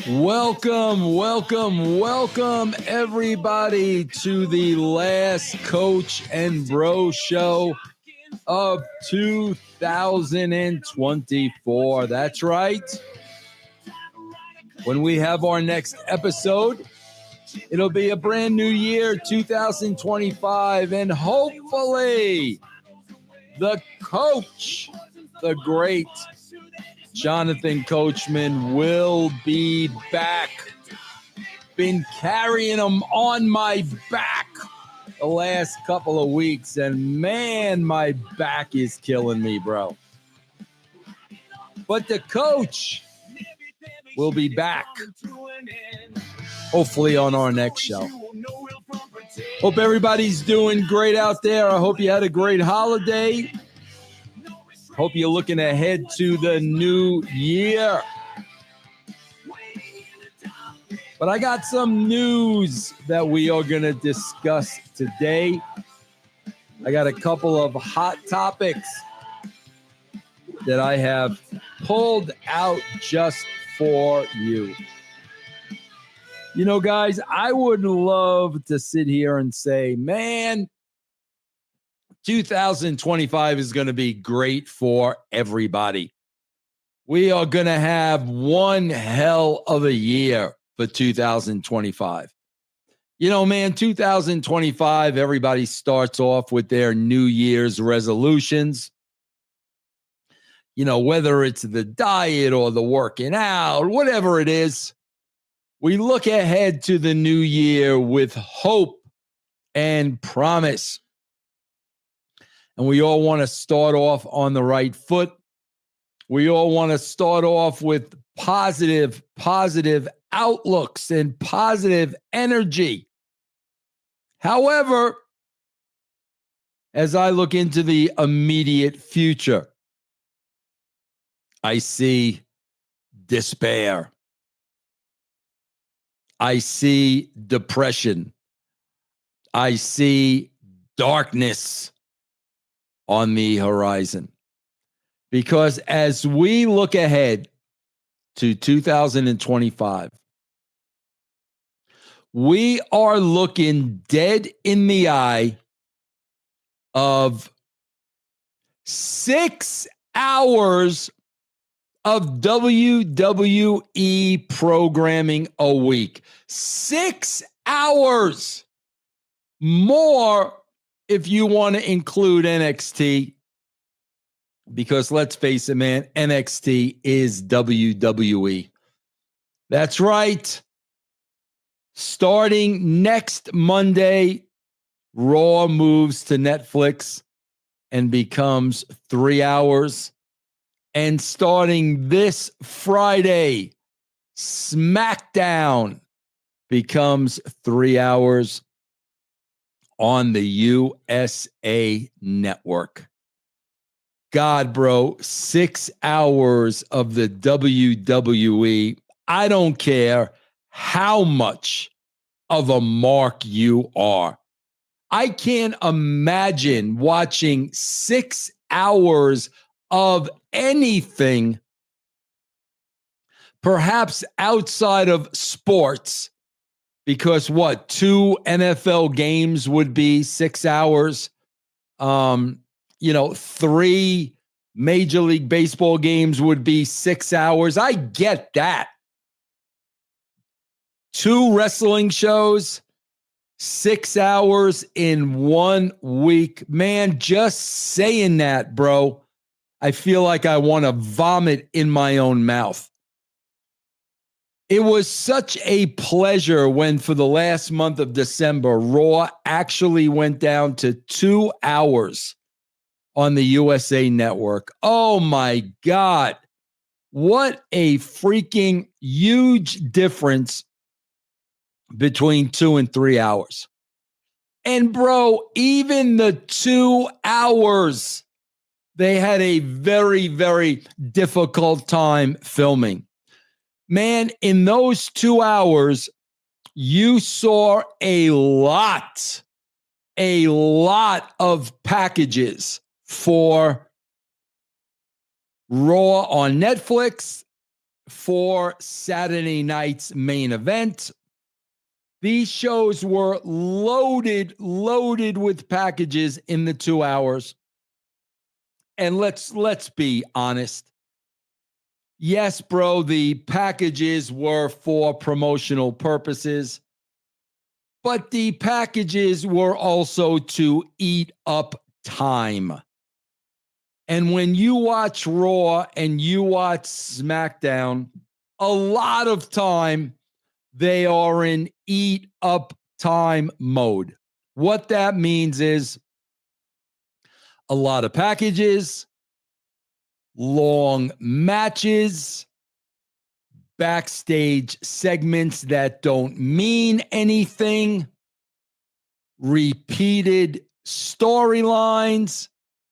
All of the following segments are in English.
Welcome, everybody, to the last Coach and Bro show of 2024. That's right. When we have our next episode, it'll be a brand new year, 2025, and hopefully the coach, the great Jonathan Coachman, will be back. Been carrying him on my back the last couple of weeks, and man, my back is killing me, bro. But the coach will be back, hopefully on our next show. Hope everybody's doing great out there. I hope you had a great holiday. Hope you're looking ahead to the new year. But I got some news that we are going to discuss today. I got a couple of hot topics that I have pulled out just for you. You know, guys, I would love to sit here and say, man, 2025 is going to be great for everybody. We are going to have one hell of a year for 2025. You know, man, 2025, everybody starts off with their New Year's resolutions. You know, whether it's the diet or the working out, whatever it is, we look ahead to the new year with hope and promise. And we all want to start off on the right foot. We all want to start off with positive outlooks and positive energy. However, as I look into the immediate future, I see despair. I see depression. I see darkness on the horizon. Because as we look ahead to 2025, we are looking dead in the eye of 6 hours of WWE programming a week. 6 hours more if you want to include NXT. Because let's face it, man, NXT is WWE. That's right. Starting next Monday, Raw moves to Netflix and becomes 3 hours. And starting this Friday, SmackDown becomes 3 hours on the USA Network. God, bro, 6 hours of the WWE. I don't care how much of a mark you are. I can't imagine watching 6 hours of anything, perhaps outside of sports, because 2 NFL games would be 6 hours. 3 Major League Baseball games would be 6 hours. I get that. 2 wrestling shows, 6 hours in 1 week. Man, just saying that, bro, I feel like I want to vomit in my own mouth. It was such a pleasure when, for the last month of December, Raw actually went down to 2 hours on the USA Network. Oh my God. What a freaking huge difference between 2 and 3 hours. And bro, even the 2 hours, they had a very, very difficult time filming. Man, in those 2 hours, you saw a lot of packages for Raw on Netflix, for Saturday night's main event. These shows were loaded with packages in the 2 hours. And let's be honest. Yes, bro, the packages were for promotional purposes, but the packages were also to eat up time. And when you watch Raw and you watch SmackDown, a lot of time they are in eat up time mode. What that means is a lot of packages, long matches, backstage segments that don't mean anything, repeated storylines,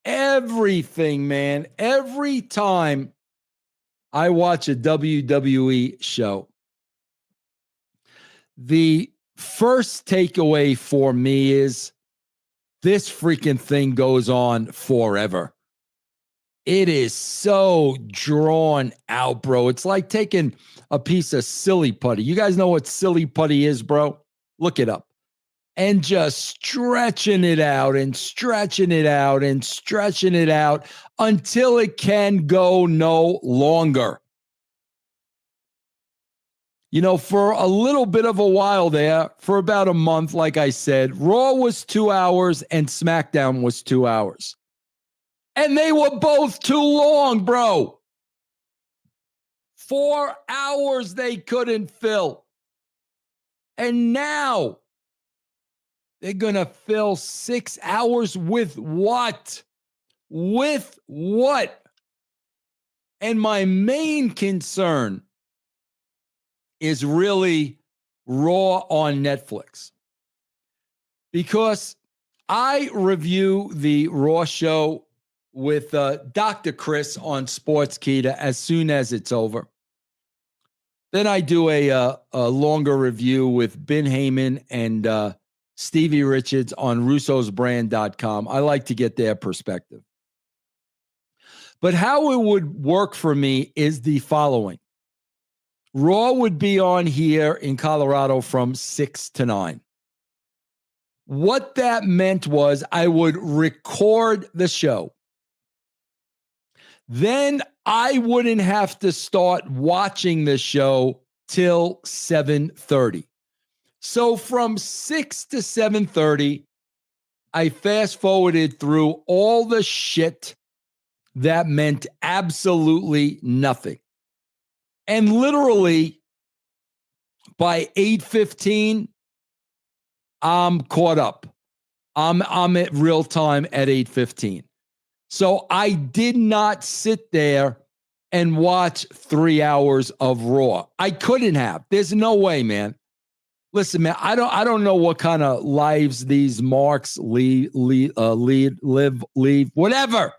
everything, man. Every time I watch a WWE show, the first takeaway for me is this freaking thing goes on forever. It is so drawn out, bro. It's like taking a piece of silly putty. You guys know what silly putty is, bro? Look it up. And just stretching it out and stretching it out and stretching it out until it can go no longer. You know, for a little bit of a while there, for about a month, like I said, Raw was 2 hours and SmackDown was 2 hours. And they were both too long, bro. 4 hours they couldn't fill. And now they're going to fill 6 hours with what? With what? And my main concern is really Raw on Netflix. Because I review the Raw show with Dr. Chris on Sportskeeda as soon as it's over. Then I do a longer review with Ben Heyman and Stevie Richards on russosbrand.com. I like to get their perspective. But how it would work for me is the following. Raw would be on here in Colorado from 6 to 9. What that meant was I would record the show. Then I wouldn't have to start watching the show till 7:30. So from 6 to 7:30, I fast forwarded through all the shit that meant absolutely nothing. And literally by 8:15, I'm caught up. I'm at real time at 8:15. So I did not sit there and watch 3 hours of Raw. I couldn't have. There's no way, man. Listen, man, I don't know what kind of lives these marks lead, whatever.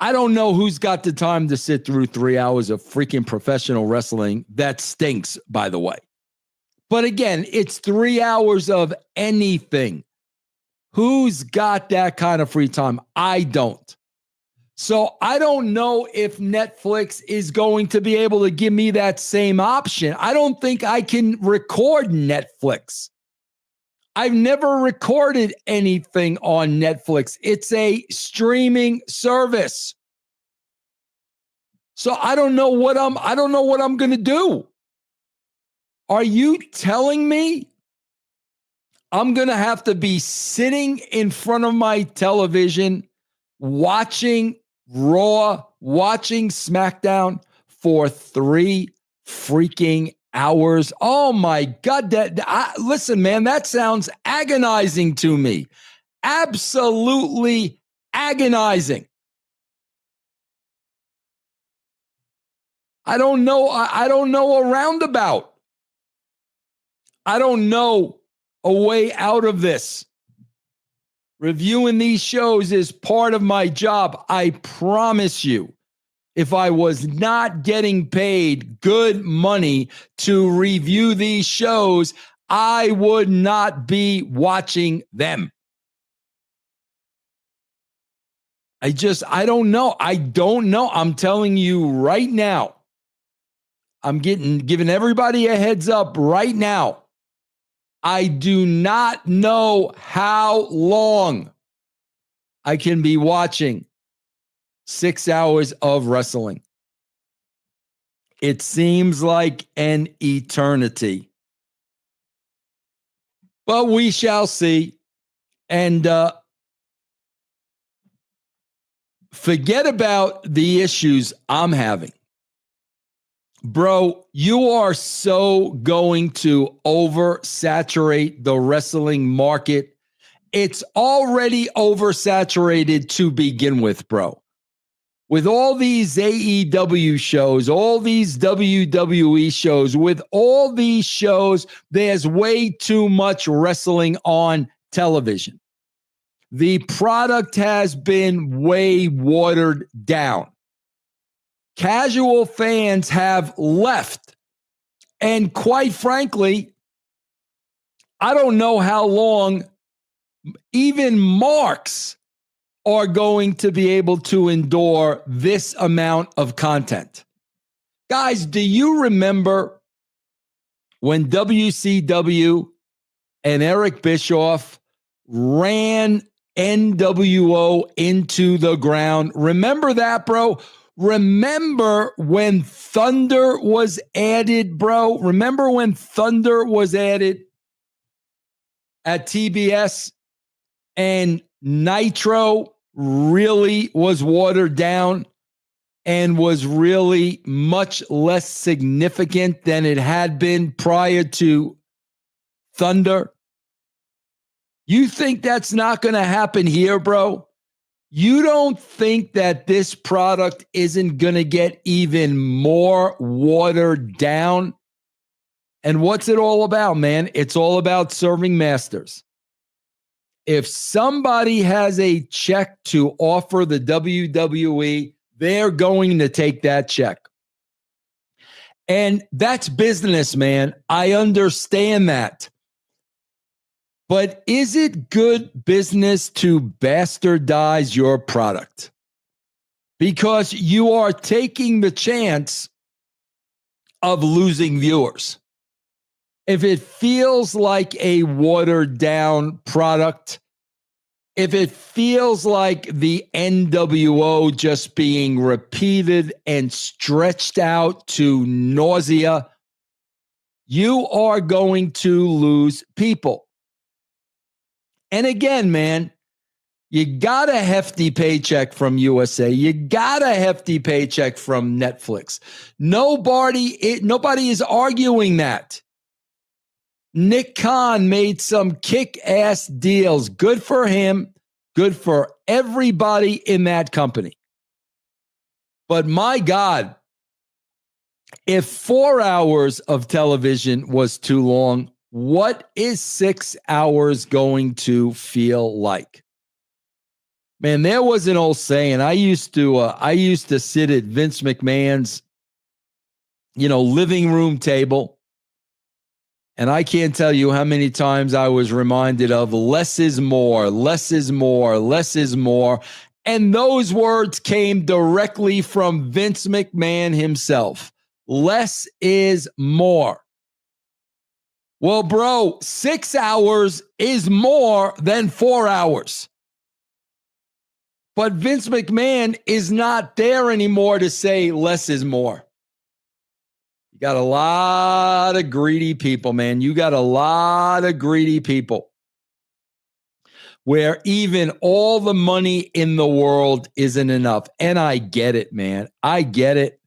I don't know who's got the time to sit through 3 hours of freaking professional wrestling. That stinks, by the way. But again, it's 3 hours of anything. Who's got that kind of free time? I don't. So I don't know if Netflix is going to be able to give me that same option. I don't think I can record Netflix. I've never recorded anything on Netflix. It's a streaming service. So I don't know what I'm going to do. Are you telling me I'm going to have to be sitting in front of my television watching Raw, watching SmackDown for 3 freaking hours? Oh my God. Listen, man, that sounds agonizing to me. Absolutely agonizing. I don't know a roundabout. I don't know a way out of this. Reviewing these shows is part of my job. I promise you, if I was not getting paid good money to review these shows, I would not be watching them. I don't know. I don't know. I'm telling you right now. I'm giving everybody a heads up right now. I do not know how long I can be watching 6 hours of wrestling. It seems like an eternity. But we shall see. And forget about the issues I'm having. Bro, you are so going to oversaturate the wrestling market. It's already oversaturated to begin with, bro. With all these AEW shows, all these WWE shows, with all these shows, there's way too much wrestling on television. The product has been way watered down. Casual fans have left. And quite frankly, I don't know how long even marks are going to be able to endure this amount of content. Guys, do you remember when WCW and Eric Bischoff ran NWO into the ground? Remember that, bro? Remember when Thunder was added, bro? Remember when Thunder was added at TBS and Nitro really was watered down and was really much less significant than it had been prior to Thunder? You think that's not going to happen here, bro? You don't think that this product isn't going to get even more watered down? And what's it all about, man? It's all about serving masters. If somebody has a check to offer the WWE, they're going to take that check. And that's business, man. I understand that. But is it good business to bastardize your product? Because you are taking the chance of losing viewers. If it feels like a watered down product, if it feels like the NWO just being repeated and stretched out to nausea, you are going to lose people. And again, man, you got a hefty paycheck from USA. You got a hefty paycheck from Netflix. Nobody is arguing that. Nick Khan made some kick-ass deals. Good for him. Good for everybody in that company. But my God, if 4 hours of television was too long, what is 6 hours going to feel like? Man, there was an old saying. I used to sit at Vince McMahon's, living room table. And I can't tell you how many times I was reminded of less is more, less is more, less is more. And those words came directly from Vince McMahon himself. Less is more. Well, bro, 6 hours is more than 4 hours. But Vince McMahon is not there anymore to say less is more. You got a lot of greedy people, man. You got a lot of greedy people where even all the money in the world isn't enough. And I get it, man. I get it.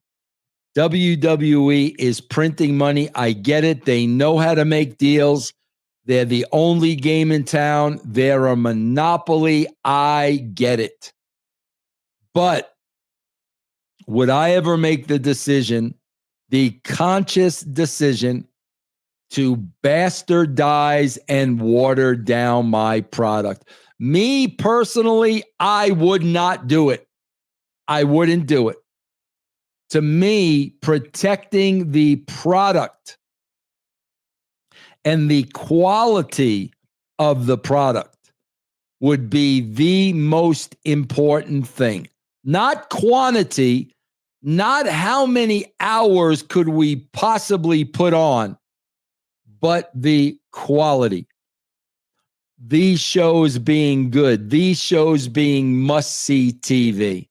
WWE is printing money. I get it. They know how to make deals. They're the only game in town. They're a monopoly. I get it. But would I ever make the decision, the conscious decision, to bastardize and water down my product? Me personally, I would not do it. I wouldn't do it. To me, protecting the product and the quality of the product would be the most important thing. Not quantity, not how many hours could we possibly put on, but the quality. These shows being good, these shows being must-see TV.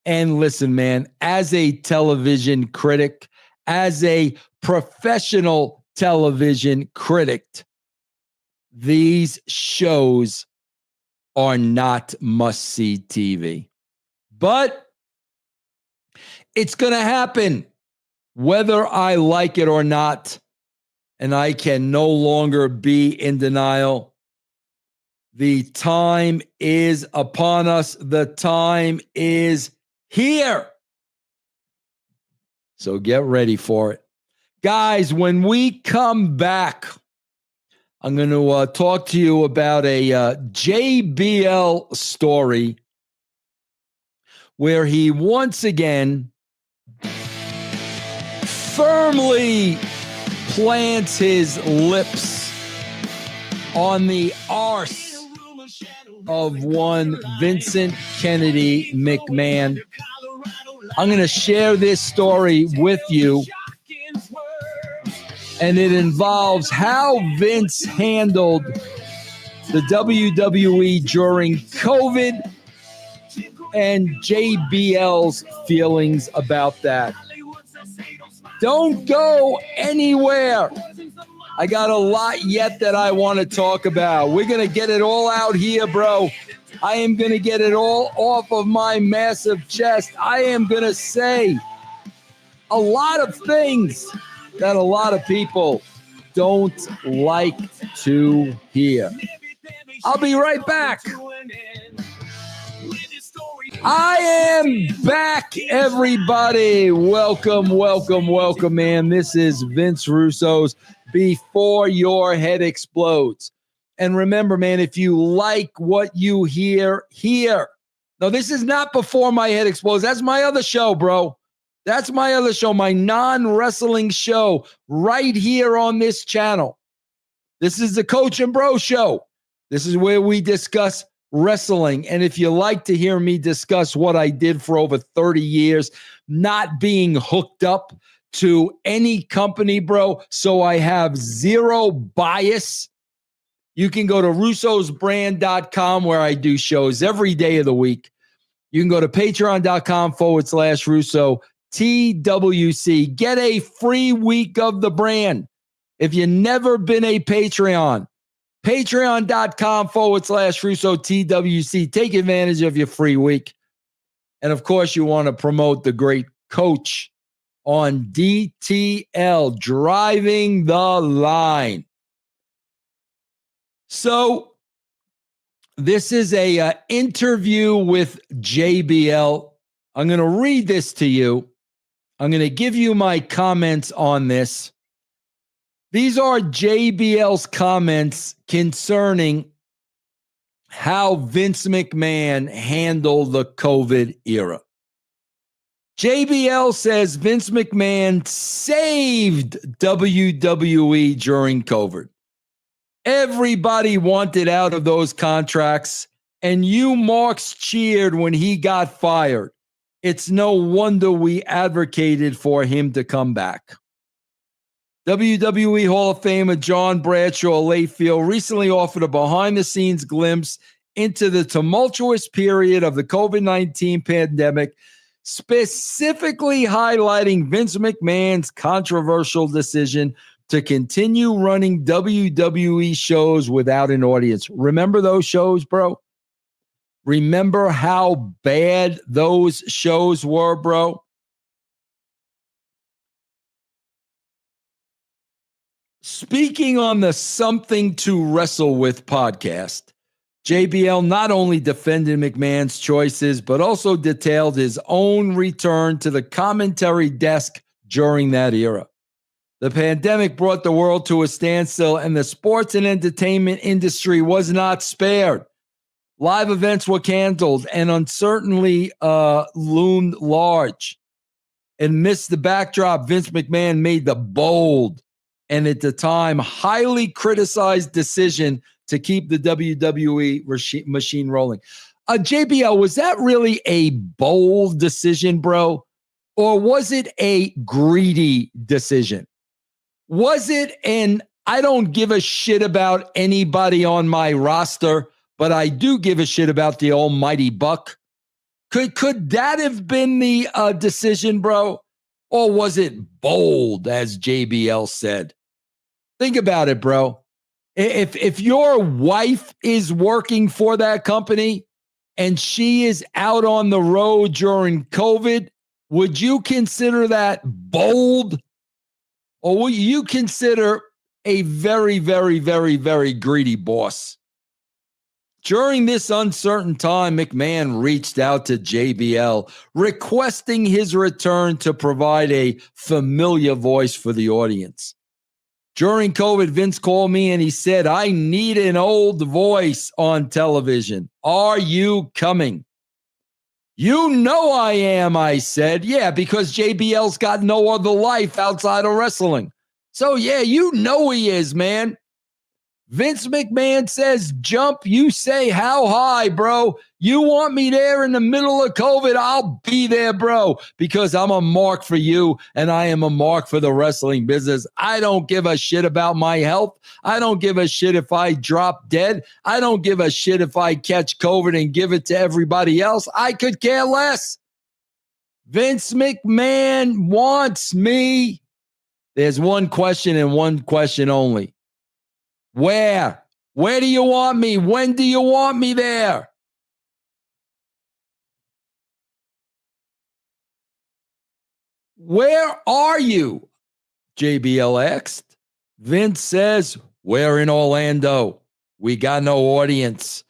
And listen, man, as a television critic, as a professional television critic, these shows are not must-see TV. But it's going to happen whether I like it or not, and I can no longer be in denial. The time is upon us. The time is here. So get ready for it. Guys, when we come back, I'm going to talk to you about a JBL story where he once again firmly plants his lips on the arse of one Vincent Kennedy McMahon. I'm going to share this story with you, and it involves how Vince handled the WWE during COVID and JBL's feelings about that. Don't go anywhere. I got a lot yet that I want to talk about. We're going to get it all out here, bro. I am going to get it all off of my massive chest. I am going to say a lot of things that a lot of people don't like to hear. I'll be right back. I am back, everybody. Welcome, welcome, welcome, man. This is Vince Russo's Before Your Head Explodes. And remember, man, if you like what you hear here. No, this is not Before My Head Explodes. That's my other show, bro. That's my other show, my non-wrestling show right here on this channel. This is the Coach and Bro Show. This is where we discuss wrestling. And if you like to hear me discuss what I did for over 30 years, not being hooked up to any company, bro, so I have zero bias, you can go to russosbrand.com where I do shows every day of the week. You can go to patreon.com/Russo TWC. Get a free week of the brand. If you've never been a Patreon, patreon.com/Russo TWC. Take advantage of your free week. And of course, you want to promote the great Coach on DTL, Driving the Line. So this is a interview with JBL. I'm going to read this to you. I'm going to give you my comments on this. These are JBL's comments concerning how Vince McMahon handled the COVID era. JBL says Vince McMahon saved WWE during COVID. Everybody wanted out of those contracts, and you marks cheered when he got fired. It's no wonder we advocated for him to come back. WWE Hall of Famer John Bradshaw Layfield recently offered a behind-the-scenes glimpse into the tumultuous period of the COVID-19 pandemic, specifically highlighting Vince McMahon's controversial decision to continue running WWE shows without an audience. Remember those shows, bro? Remember how bad those shows were, bro? Speaking on the Something to Wrestle With podcast, JBL not only defended McMahon's choices, but also detailed his own return to the commentary desk during that era. The pandemic brought the world to a standstill, and the sports and entertainment industry was not spared. Live events were canceled, and uncertainty loomed large. Amidst the backdrop, Vince McMahon made the bold and, at the time, highly criticized decision to keep the WWE machine rolling. JBL, was that really a bold decision, bro? Or was it a greedy decision? Was it an I don't give a shit about anybody on my roster, but I do give a shit about the almighty buck? Could that have been the decision, bro? Or was it bold, as JBL said? Think about it, bro. If your wife is working for that company and she is out on the road during COVID, would you consider that bold? Or would you consider a very, very, very, very greedy boss? During this uncertain time, McMahon reached out to JBL, requesting his return to provide a familiar voice for the audience. During COVID, Vince called me and he said, I need an old voice on television. Are you coming? You know I am, I said. Yeah, because JBL's got no other life outside of wrestling. So, yeah, you know he is, man. Vince McMahon says, jump. You say, how high, bro? You want me there in the middle of COVID? I'll be there, bro, because I'm a mark for you and I am a mark for the wrestling business. I don't give a shit about my health. I don't give a shit if I drop dead. I don't give a shit if I catch COVID and give it to everybody else. I could care less. Vince McMahon wants me. There's one question and one question only. Where? Where do you want me? When do you want me there? Where are you? JBL asked. Vince says, we're in Orlando. We got no audience.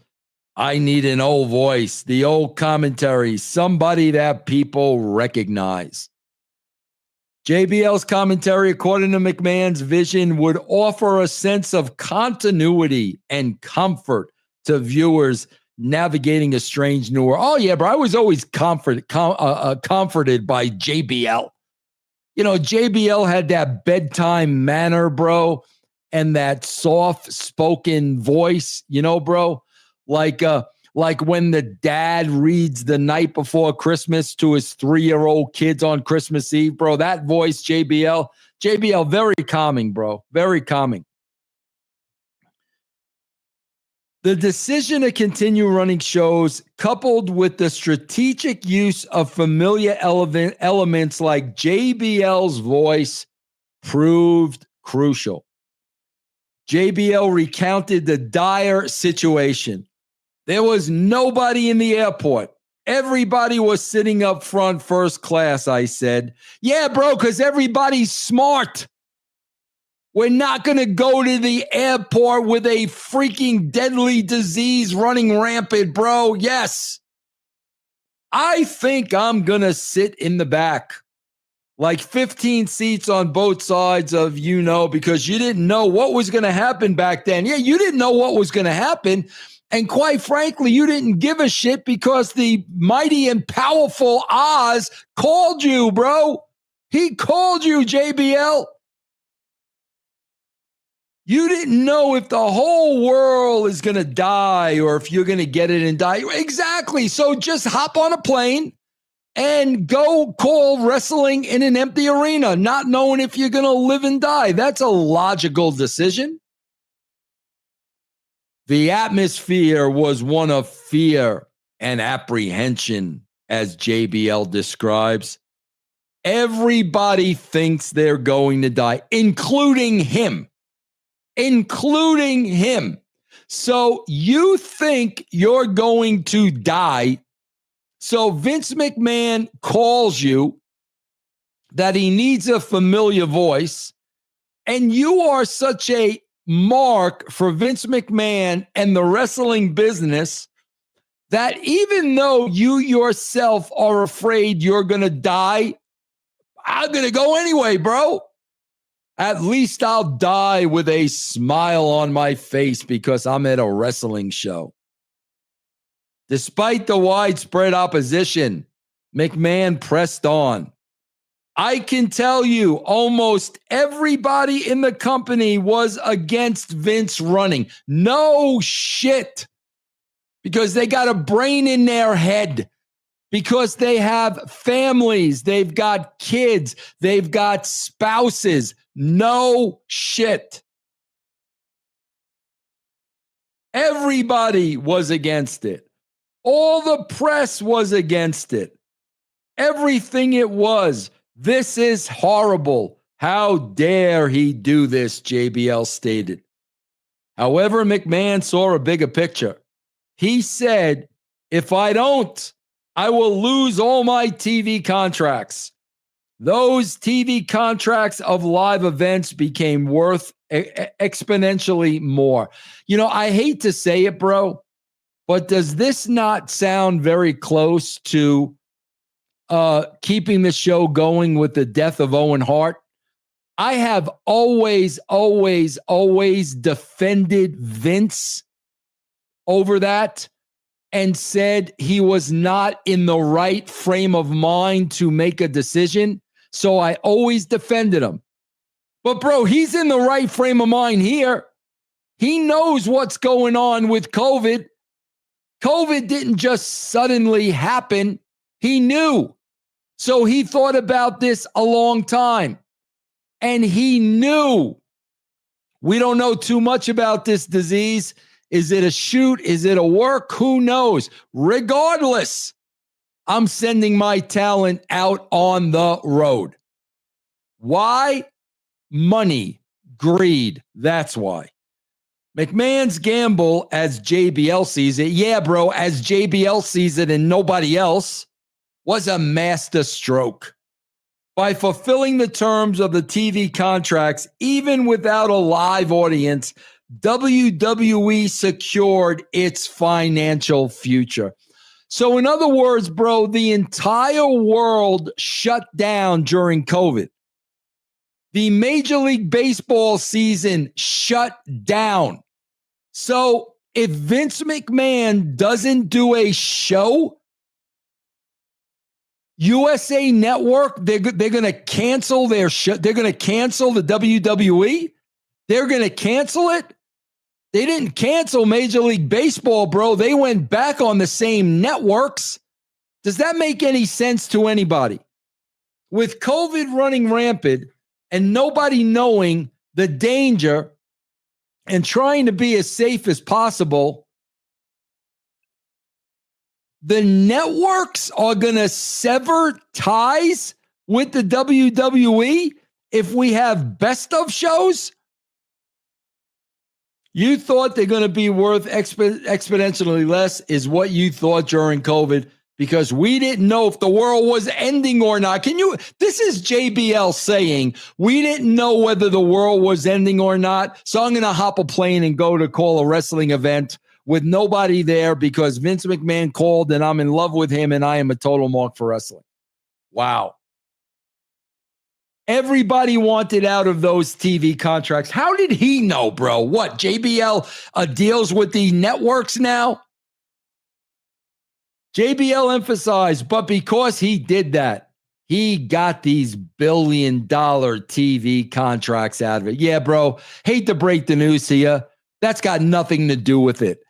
I need an old voice, the old commentary, somebody that people recognize. JBL's commentary, according to McMahon's vision, would offer a sense of continuity and comfort to viewers navigating a strange new world. Oh, yeah, bro, I was always comforted by JBL. You know, JBL had that bedtime manner, bro, and that soft-spoken voice, you know, bro, like when the dad reads The Night Before Christmas to his 3-year-old kids on Christmas Eve, bro. That voice, JBL, very calming, bro. Very calming. The decision to continue running shows, coupled with the strategic use of familiar elements like JBL's voice, proved crucial. JBL recounted the dire situation. There was nobody in the airport. Everybody was sitting up front first class, I said. Yeah, bro, because everybody's smart. We're not going to go to the airport with a freaking deadly disease running rampant, bro. Yes. I think I'm going to sit in the back. Like 15 seats on both sides of, because you didn't know what was going to happen back then. Yeah, you didn't know what was going to happen. And quite frankly, you didn't give a shit because the mighty and powerful Oz called you, bro. He called you, JBL. You didn't know if the whole world is going to die or if you're going to get it and die. Exactly. So just hop on a plane and go call wrestling in an empty arena, not knowing if you're going to live and die. That's a logical decision. The atmosphere was one of fear and apprehension, as JBL describes. Everybody thinks they're going to die, including him. So you think you're going to die. So Vince McMahon calls you that he needs a familiar voice, and you are such a mark for Vince McMahon and the wrestling business that even though you yourself are afraid you're going to die, I'm going to go anyway, bro. At least I'll die with a smile on my face because I'm at a wrestling show. Despite the widespread opposition, McMahon pressed on. I can tell you almost everybody in the company was against Vince running. No shit. Because they got a brain in their head. Because they have families. They've got kids. They've got spouses. No shit. Everybody was against it. All the press was against it. Everything it was. This is horrible. How dare he do this, JBL stated. However, McMahon saw a bigger picture. He said, if I don't, I will lose all my TV contracts. Those TV contracts of live events became worth exponentially more. You know, I hate to say it, bro, but does this not sound very close to keeping the show going with the death of Owen Hart? I have always defended Vince over that and said he was not in the right frame of mind to make a decision. So I always defended him. But bro, he's in the right frame of mind here. He knows what's going on with COVID. COVID didn't just suddenly happen. He knew. So he thought about this a long time. And he knew. We don't know too much about this disease. Is it a shoot? Is it a work? Who knows? Regardless, I'm sending my talent out on the road. Why? Money, greed. That's why. McMahon's gamble, as JBL sees it, yeah, bro, as JBL sees it and nobody else, was a master stroke. By fulfilling the terms of the TV contracts, even without a live audience, WWE secured its financial future. So in other words, bro, the entire world shut down during COVID. The Major League Baseball season shut down. So if Vince McMahon doesn't do a show, USA Network, they're going to cancel their show. They're going to cancel the WWE. They're going to cancel it. They didn't cancel Major League Baseball, bro. They went back on the same networks. Does that make any sense to anybody? With COVID running rampant and nobody knowing the danger and trying to be as safe as possible, the networks are going to sever ties with the WWE if we have best of shows. You thought they're going to be worth exponentially less is what you thought during COVID because we didn't know if the world was ending or not. This is JBL saying we didn't know whether the world was ending or not. So I'm going to hop a plane and go to call a wrestling event with nobody there because Vince McMahon called and I'm in love with him and I am a total mark for wrestling. Wow. Everybody wanted out of those TV contracts. How did he know, bro? What, JBL deals with the networks now? JBL emphasized, but because he did that, he got these billion-dollar TV contracts out of it. Yeah, bro, hate to break the news to you. That's got nothing to do with it.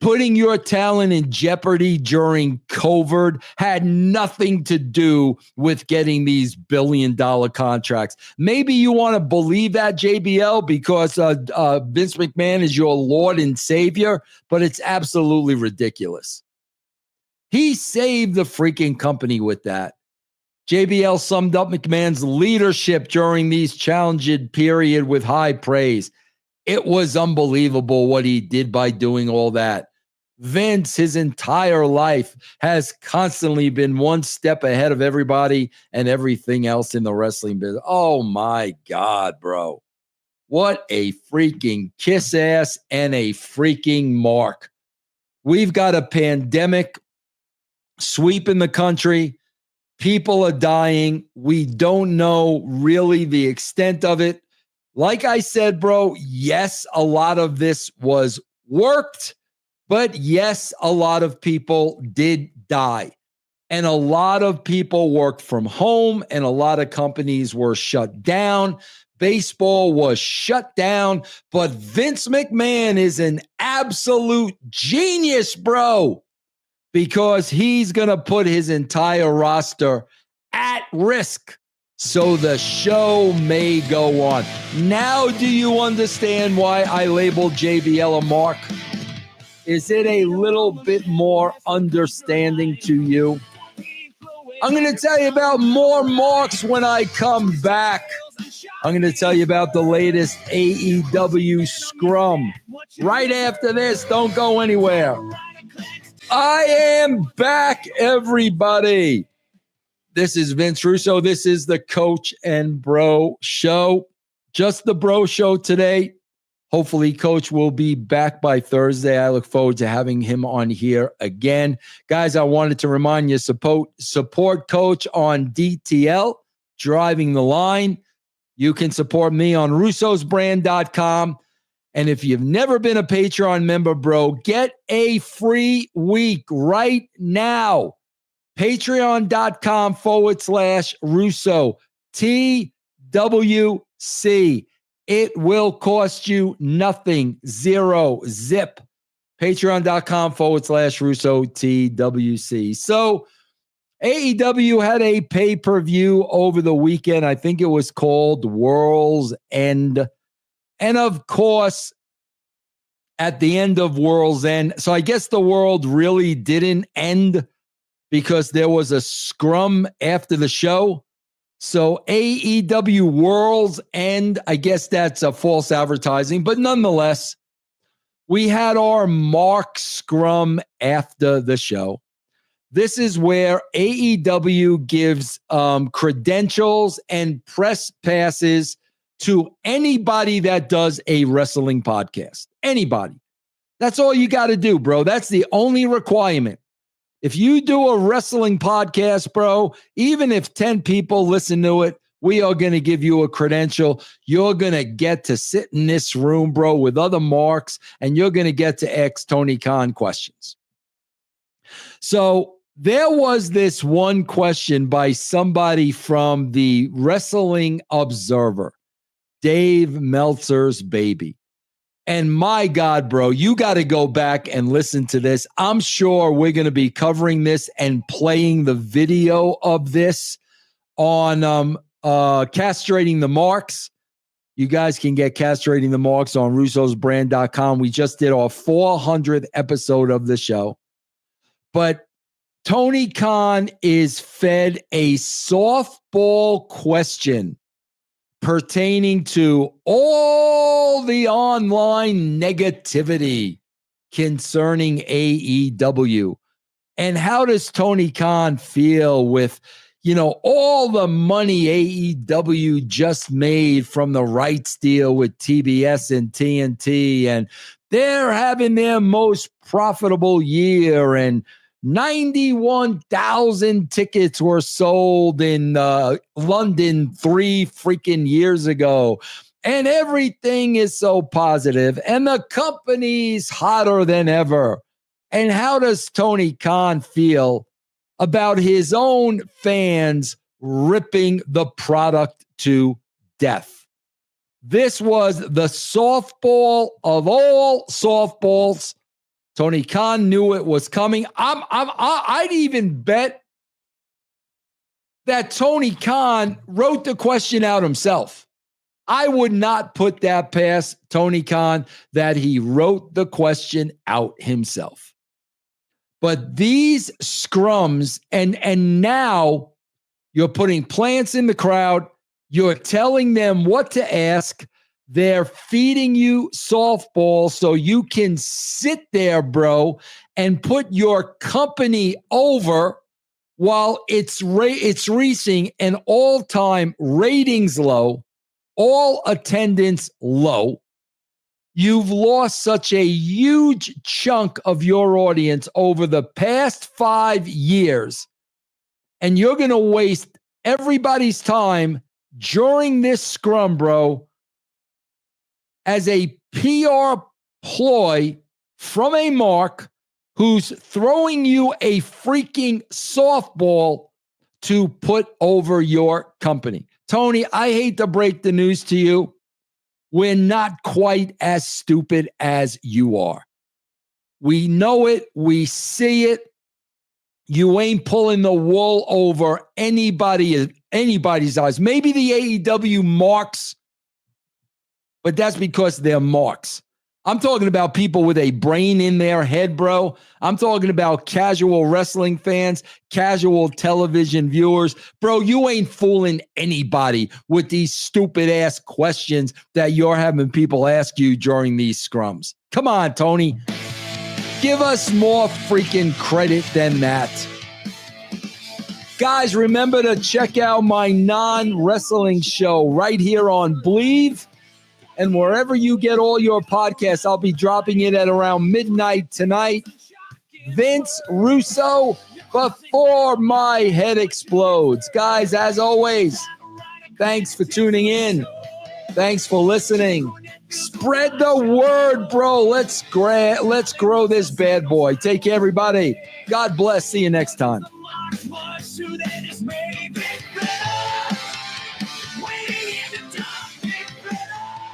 Putting your talent in jeopardy during COVID had nothing to do with getting these billion-dollar contracts. Maybe you want to believe that, JBL, because Vince McMahon is your Lord and Savior, but it's absolutely ridiculous. He saved the freaking company with that. JBL summed up McMahon's leadership during these challenging period with high praise. It was unbelievable what he did by doing all that. Vince, his entire life, has constantly been one step ahead of everybody and everything else in the wrestling business. Oh, my God, bro. What a freaking kiss ass and a freaking mark. We've got a pandemic sweeping the country. People are dying. We don't know really the extent of it. Like I said, bro, yes, a lot of this was worked, but yes, a lot of people did die. and a lot of people worked from home, and a lot of companies were shut down. Baseball was shut down, but Vince McMahon is an absolute genius, bro, because he's going to put his entire roster at risk so the show may go on. Now, do you understand why I labeled JBL a mark? Is it a little bit more understanding to you? I'm going to tell you about more marks when I come back. I'm going to tell you about the latest AEW Scrum. Right after this, don't go anywhere. I am back, everybody. This is Vince Russo. This is the Coach and Bro Show. Just the Bro Show today. Hopefully, Coach will be back by Thursday. I look forward to having him on here again. Guys, I wanted to remind you, support Coach on DTL, Driving the Line. You can support me on russosbrand.com. And if you've never been a Patreon member, bro, get a free week right now. Patreon.com/Russo, TWC. It will cost you nothing, zero, zip. Patreon.com/Russo, TWC. So AEW had a pay-per-view over the weekend. I think it was called World's End. And of course, at the end of World's End, so I guess the world really didn't end because there was a scrum after the show. So AEW World's End, I guess that's a false advertising, but nonetheless, we had our Mark Scrum after the show. This is where AEW gives credentials and press passes to anybody that does a wrestling podcast. Anybody. That's all you got to do, bro. That's the only requirement. If you do a wrestling podcast, bro, even if 10 people listen to it, we are going to give you a credential. You're going to get to sit in this room, bro, with other marks, and you're going to get to ask Tony Khan questions. So there was this one question by somebody from the Wrestling Observer, Dave Meltzer's baby. And my God, bro, you got to go back and listen to this. I'm sure we're going to be covering this and playing the video of this on Castrating the Marks. You guys can get Castrating the Marks on russosbrand.com. We just did our 400th episode of the show. But Tony Khan is fed a softball question pertaining to all the online negativity concerning AEW. And how does Tony Khan feel with, all the money AEW just made from the rights deal with TBS and TNT, and they're having their most profitable year, and 91,000 tickets were sold in London 3 freaking years ago. And everything is so positive. And the company's hotter than ever. And how does Tony Khan feel about his own fans ripping the product to death? This was the softball of all softballs. Tony Khan knew it was coming. I'd even bet that Tony Khan wrote the question out himself. I would not put that past Tony Khan that he wrote the question out himself. But these scrums, and now you're putting plants in the crowd. You're telling them what to ask. They're feeding you softball so you can sit there, bro, and put your company over while it's reaching an all-time ratings low, all attendance low. You've lost such a huge chunk of your audience over the past 5 years, and you're going to waste everybody's time during this scrum, bro, as a PR ploy from a mark who's throwing you a freaking softball to put over your company. Tony, I hate to break the news to you. We're not quite as stupid as you are. We know it. We see it. You ain't pulling the wool over anybody's eyes. Maybe the AEW marks, but that's because they're marks. I'm talking about people with a brain in their head, bro. I'm talking about casual wrestling fans, casual television viewers. Bro, you ain't fooling anybody with these stupid ass questions that you're having people ask you during these scrums. Come on, Tony. Give us more freaking credit than that. Guys, remember to check out my non-wrestling show right here on Believe. And wherever you get all your podcasts, I'll be dropping it at around midnight tonight. Vince Russo, before my head explodes. Guys, as always, thanks for tuning in. Thanks for listening. Spread the word, bro. Let's grow this bad boy. Take care, everybody. God bless. See you next time.